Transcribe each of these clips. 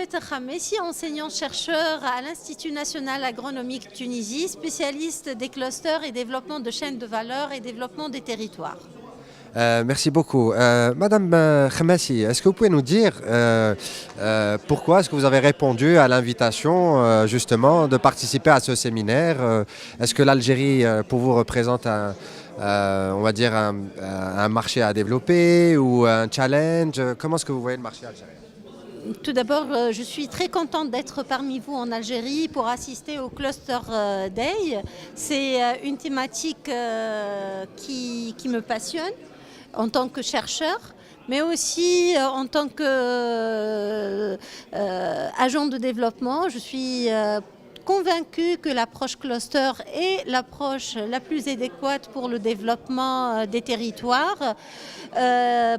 Fattah Khamessi, enseignant-chercheur à l'Institut national agronomique Tunisie, spécialiste des clusters et développement de chaînes de valeur et développement des territoires. Merci beaucoup. Madame Khamessi, est-ce que vous pouvez nous dire pourquoi est-ce que vous avez répondu à l'invitation justement de participer à ce séminaire? Est-ce que l'Algérie pour vous représente on va dire un marché à développer ou un challenge? Comment est-ce que vous voyez le marché algérien? Tout d'abord, je suis très contente d'être parmi vous en Algérie pour assister au Cluster Day. C'est une thématique qui me passionne en tant que chercheur, mais aussi en tant qu'agent de développement. Je suis convaincue que l'approche cluster est l'approche la plus adéquate pour le développement des territoires.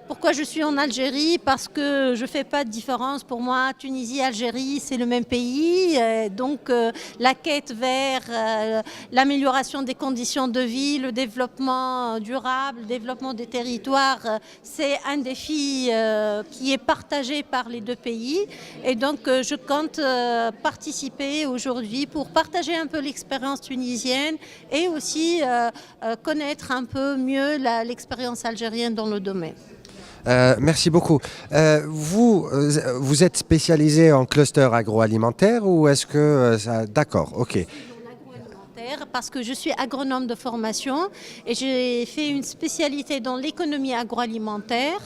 Pourquoi je suis en Algérie? Parce que je ne fais pas de différence. Pour moi, Tunisie, Algérie, c'est le même pays. Donc la quête vers l'amélioration des conditions de vie, le développement durable, le développement des territoires, c'est un défi qui est partagé par les deux pays. Et donc je compte participer aujourd'hui pour partager un peu l'expérience tunisienne et aussi connaître un peu mieux l'expérience algérienne dans le domaine. Merci beaucoup. Vous êtes spécialisé en cluster agroalimentaire ou est-ce que d'accord, ok. Parce que je suis agronome de formation et j'ai fait une spécialité dans l'économie agroalimentaire.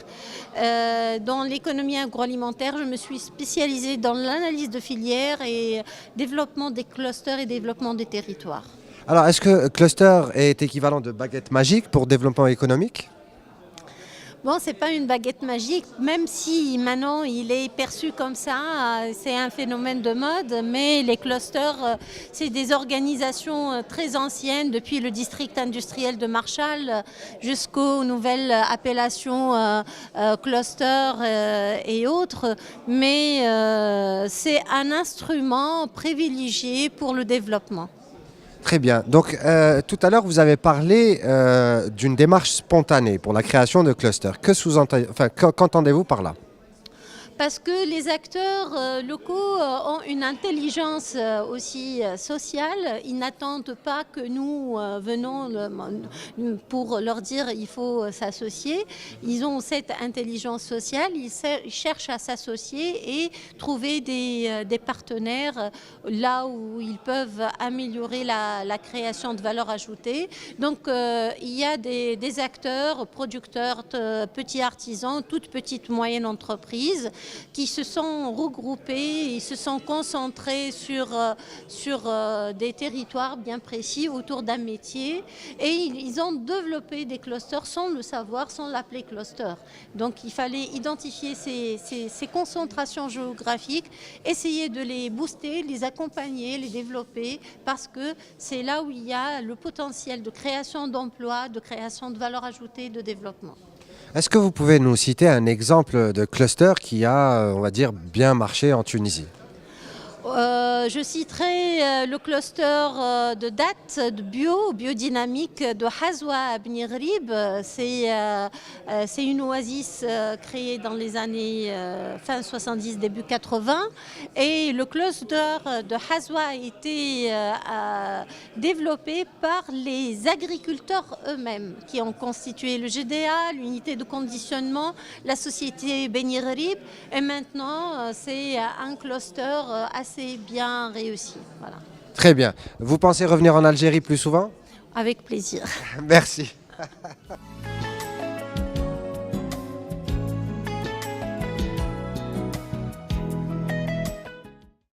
Dans l'économie agroalimentaire, je me suis spécialisée dans l'analyse de filières et développement des clusters et développement des territoires. Alors, est-ce que cluster est équivalent de baguette magique pour développement économique? Bon, c'est pas une baguette magique, même si maintenant il est perçu comme ça, c'est un phénomène de mode, mais les clusters, c'est des organisations très anciennes, depuis le district industriel de Marshall jusqu'aux nouvelles appellations cluster et autres, mais c'est un instrument privilégié pour le développement. Très bien. Donc, tout à l'heure, vous avez parlé d'une démarche spontanée pour la création de clusters. Qu'entendez-vous par là? Parce que les acteurs locaux ont une intelligence aussi sociale. Ils n'attendent pas que nous venons pour leur dire il faut s'associer. Ils ont cette intelligence sociale, ils cherchent à s'associer et trouver des partenaires là où ils peuvent améliorer la création de valeur ajoutée. Donc il y a des acteurs, producteurs, petits artisans, toutes petites moyennes entreprises qui se sont regroupés, ils se sont concentrés sur des territoires bien précis autour d'un métier et ils ont développé des clusters sans le savoir, sans l'appeler cluster. Donc il fallait identifier ces concentrations géographiques, essayer de les booster, les accompagner, les développer parce que c'est là où il y a le potentiel de création d'emplois, de création de valeur ajoutée, de développement. Est-ce que vous pouvez nous citer un exemple de cluster qui a, on va dire, bien marché en Tunisie? Je citerai le cluster de dattes de biodynamique de Hazwa Bni Ghrib. C'est une oasis créée dans les années fin 70, début 80. Et le cluster de Hazwa a été développé par les agriculteurs eux-mêmes qui ont constitué le GDA, l'unité de conditionnement, la société Bni Ghrib. Et maintenant, c'est un cluster assez bien réussi. Voilà. Très bien. Vous pensez revenir en Algérie plus souvent? Avec plaisir. Merci.